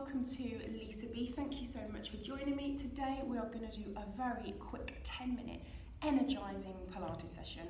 welcome to Lisa B. Thank you so much for joining me. Today we are going to do a very quick 10-minute energizing Pilates session.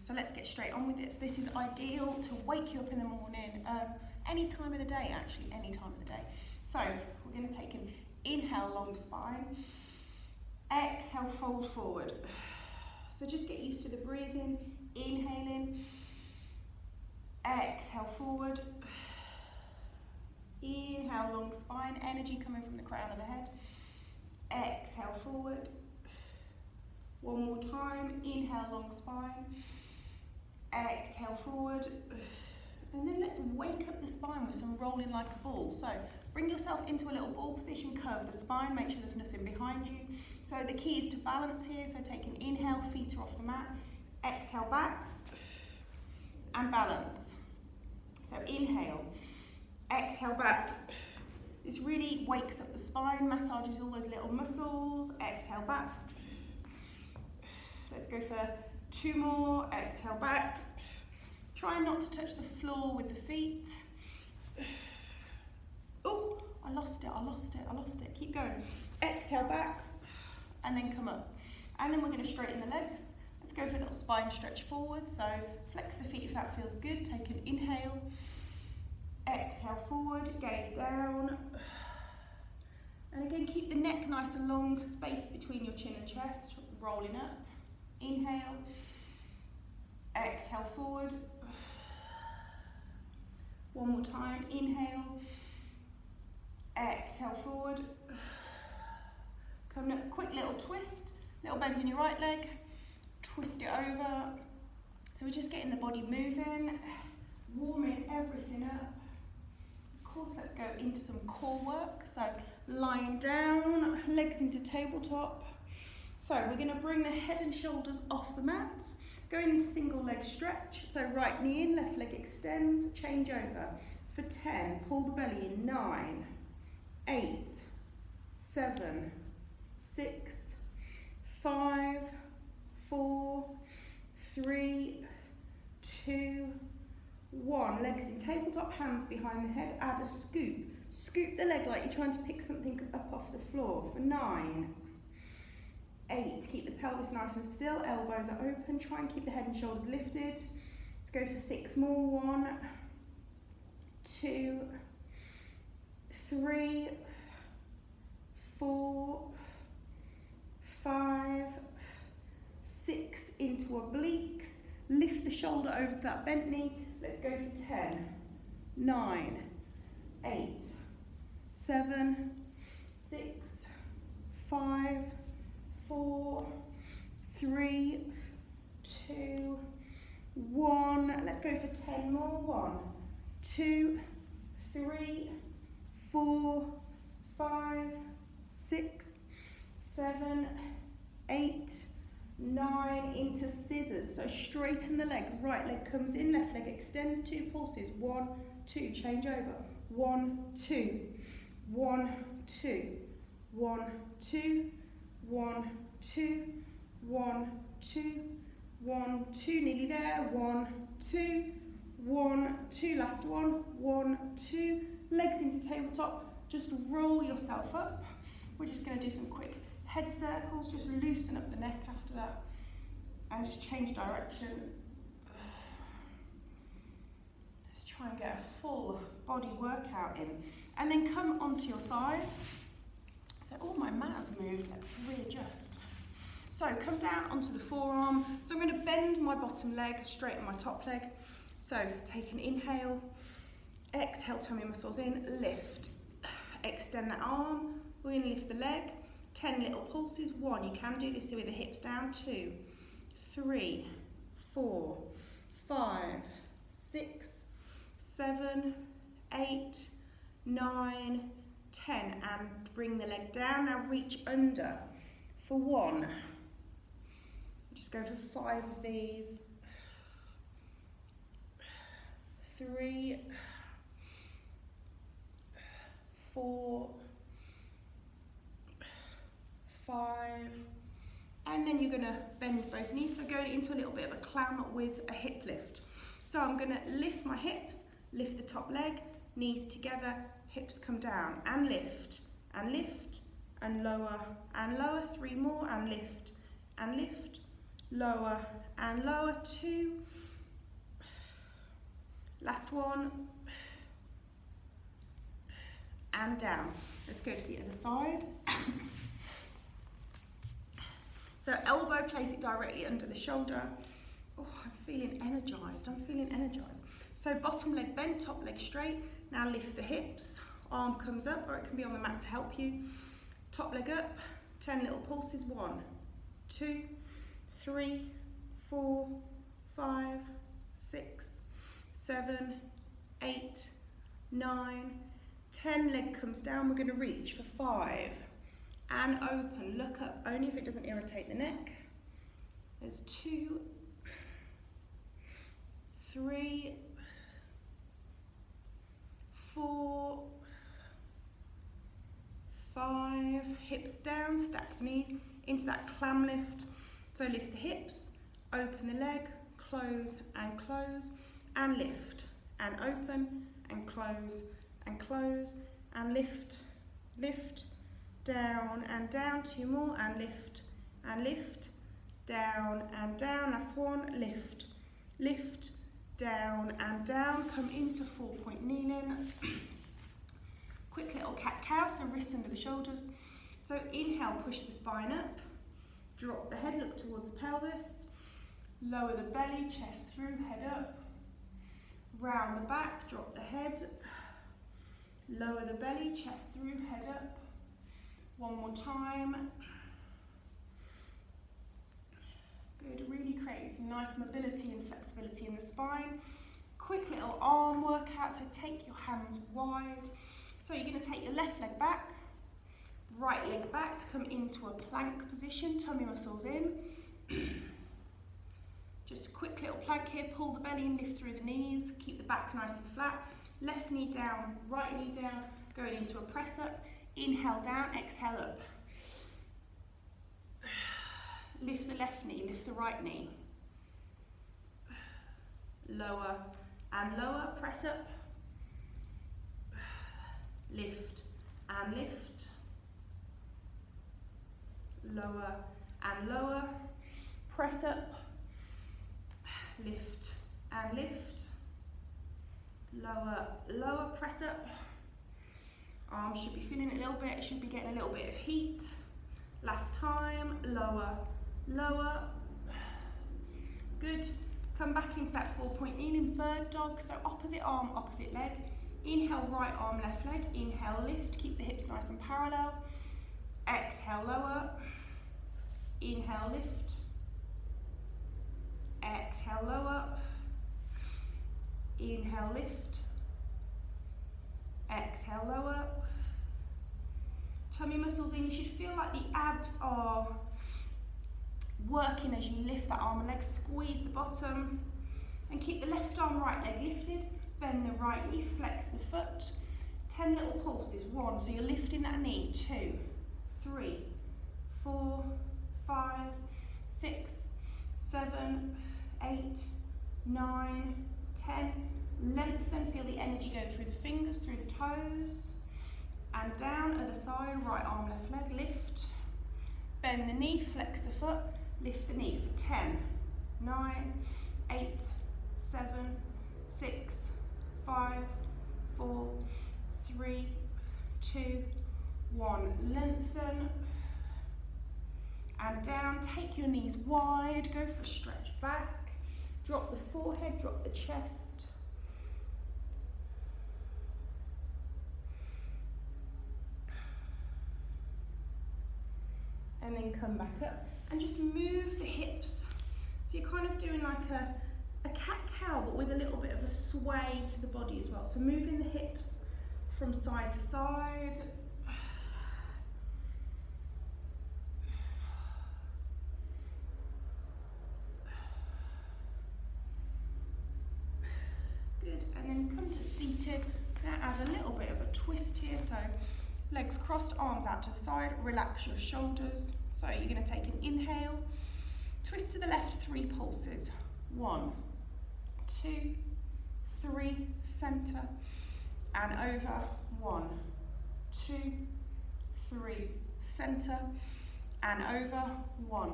So let's get straight on with it. This is ideal to wake you up in the morning, any time of the day actually, any time of the day. So we're going to take an inhale, long spine, exhale, fold forward. So just get used to the breathing, inhaling, exhale, forward. Inhale, long spine, energy coming from the crown of the head. Exhale, forward. One more time, inhale, long spine. Exhale, forward. And then let's wake up the spine with some rolling like a ball. So bring yourself into a little ball position, curve the spine, make sure there's nothing behind you. So the key is to balance here. So take an inhale, feet are off the mat. Exhale, back and balance. So inhale. Exhale, back. This really wakes up the spine, massages all those little muscles. Exhale, back. Let's go for 2 more. Exhale, back. Try not to touch the floor with the feet. Oh, I lost it. Keep going. Exhale, back, and then come up. And then we're going to straighten the legs. Let's go for a little spine stretch forward. So flex the feet if that feels good. Take an inhale. Exhale, forward, gaze down. And again, keep the neck nice and long, space between your chin and chest, rolling up. Inhale. Exhale, forward. One more time, inhale. Exhale, forward. Coming up, quick little twist, little bend in your right leg. Twist it over. So we're just getting the body moving, warming everything up. Let's go into some core work. So lying down, legs into tabletop. So we're going to bring the head and shoulders off the mat. Going into single leg stretch. So right knee in, left leg extends, change over. For 10, pull the belly in. 9, 8, 7, 6, 5, 4, 3, 2, 1, legs in tabletop, hands behind the head, add a scoop. Scoop the leg like you're trying to pick something up off the floor. For 9, 8, keep the pelvis nice and still, elbows are open, try and keep the head and shoulders lifted. Let's go for 6 more. 1, 2, 3, 4, 5, 6, into obliques. Lift the shoulder over to that bent knee. Let's go for 10, 9, 8, 7, 6, 5, 4, 3, 2, 1. Let's go for 10 more. 1, 2, 3, 4, 5, 6, 7, 8, 9, into scissors. So straighten the legs. Right leg comes in, left leg extends. 2 pulses. 1, 2. Change over. 1, 2. 1, 2. 1, 2. 1, 2. 1, 2. 1, 2. Nearly there. 1, 2. 1, 2. Last one. 1, 2. Legs into tabletop. Just roll yourself up. We're just going to do some quick head circles, just loosen up the neck after that and just change direction. Let's try and get a full body workout in. And then come onto your side. So, oh, my mat has moved, let's readjust. So come down onto the forearm. So I'm going to bend my bottom leg, straighten my top leg. So take an inhale, exhale, tummy muscles in, lift. Extend that arm, we're going to lift the leg. 10 little pulses. 1, you can do this with the hips down. 2, 3, 4, 5, 6, 7, 8, 9, 10, and bring the leg down. Now reach under for 1. Just go for 5 of these. 3, 4, 5, and then you're going to bend both knees, so going into a little bit of a clown with a hip lift. So I'm going to lift my hips, lift the top leg, knees together, hips come down, and lift, and lower, 3 more, and lift, lower, 2, last one, and down. Let's go to the other side. So elbow, place it directly under the shoulder. Oh, I'm feeling energized, So bottom leg bent, top leg straight. Now lift the hips, arm comes up, or it can be on the mat to help you. Top leg up, 10 little pulses. 1, 2, 3, 4, 5, 6, 7, 8, 9, 10, leg comes down. We're going to reach for 5 and open, look up, only if it doesn't irritate the neck. There's 2, 3, 4, 5, hips down, stack the knees into that clam lift. So lift the hips, open the leg, close, and lift, and open, and close, and lift, down, 2 more, and lift, down, last one, lift, down, come into 4-point kneeling. Quick little cat-cow, so wrists under the shoulders. So inhale, push the spine up, drop the head, look towards the pelvis, lower the belly, chest through, head up, round the back, drop the head, lower the belly, chest through, head up. One more time. Good, really creating some nice mobility and flexibility in the spine. Quick little arm workout, so take your hands wide. So you're going to take your left leg back, right leg back to come into a plank position, tummy muscles in. Just a quick little plank here, pull the belly and lift through the knees, keep the back nice and flat. Left knee down, right knee down, going into a press up. Inhale down, exhale up. Lift the left knee, lift the right knee. Lower and lower, press up. Lift and lift. Lower and lower, press up. Lift and lift. Lower, lower, press up. Arms should be feeling a little bit, should be getting a little bit of heat. Last time, lower, lower. Good. Come back into that 4-point kneeling, bird dog. So opposite arm, opposite leg. Inhale, right arm, left leg. Inhale, lift. Keep the hips nice and parallel. Exhale, lower. Inhale, lift. Exhale, lower. Inhale, lift. Exhale, lower. Tummy muscles in. You should feel like the abs are working as you lift that arm and leg. Squeeze the bottom and keep the left arm, right leg lifted. Bend the right knee, flex the foot. 10 little pulses. 1, so you're lifting that knee. 2, 3, 4, 5, 6, 7, 8, 9, 10. Lengthen, feel the energy go through the fingers, through the toes, and down, other side, right arm, left leg, lift. Bend the knee, flex the foot, lift the knee for 10, 9, 8, 7, 6, 5, 4, 3, 2, 1. Lengthen, and down, take your knees wide, go for a stretch back, drop the forehead, drop the chest. And then come back up and just move the hips. So you're kind of doing like a cat-cow, but with a little bit of a sway to the body as well. So moving the hips from side to side. Good, and then come to seated. Now add a little bit of a twist here, so legs crossed, arms out to the side, relax your shoulders. So you're going to take an inhale, twist to the left, 3 pulses. 1, 2, 3, center, and over, 1, 2, 3, center, and over, 1,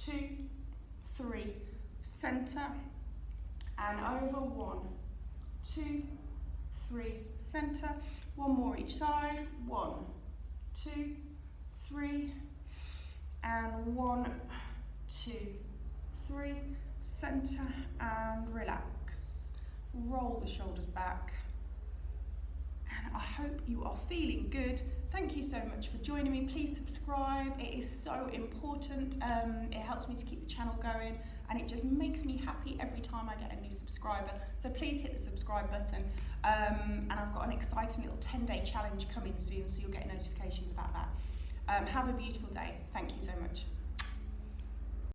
2, 3, center, and over, 1, 2, 3, center, one more each side, 1, 2, 3, and 1, 2, 3, center, and relax. Roll the shoulders back. And I hope you are feeling good. Thank you so much for joining me. Please subscribe. It is so important. It helps me to keep the channel going, and it just makes me happy every time I get a new subscriber. So please hit the subscribe button. And I've got an exciting little 10-day challenge coming soon, so you'll get notifications about that. Have a beautiful day. Thank you so much.